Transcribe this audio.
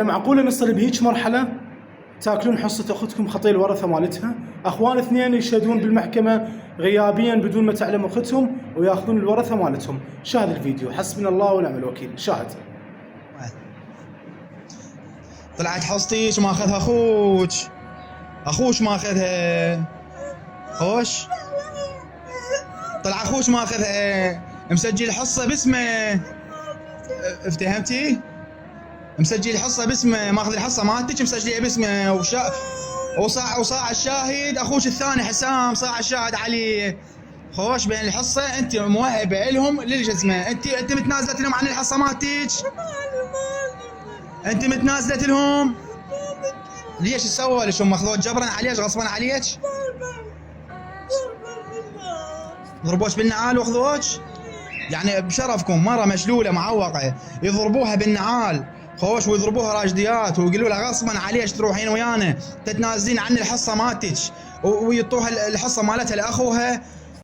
معقولة نصل بهيج مرحلة تاكلون حصة اختكم خطي الورثة مالتها؟ اخوان اثنين يشهدون بالمحكمة غيابيا بدون ما تعلم اختهم وياخذون الورثة مالتهم. شاهد الفيديو، حسبنا الله ونعم الوكيل. شاهد. طلعت حصتي شو ماخذها اخوك؟ اخوش ماخذها. خوش طلع اخوش ماخذها، مسجل الحصة باسمه. افتهمتي؟ مسجل الحصة باسمه، ماخذ الحصة مالتك مسجلها باسمه. وصاع الشاهد اخوك الثاني حسام، صاع الشاهد علي. خوش بين الحصة انت موهبة لهم للجزمة، انت متنازلة لهم عن الحصة مالتك؟ انت متنازلة لهم؟ ليش تسووا ليش هم اخذوك جبرا عليك غصبا عليك؟ ضربوك بالنعال واخذوك؟ يعني بشرفكم مرة مشلولة معوقة يضربوها بالنعال خوش ويضربوها راجديات ويقولوا لها غصبا عليك تروحين ويانا تتنازلين عن الحصة مالتك ويعطوها الحصة مالتها لاخوها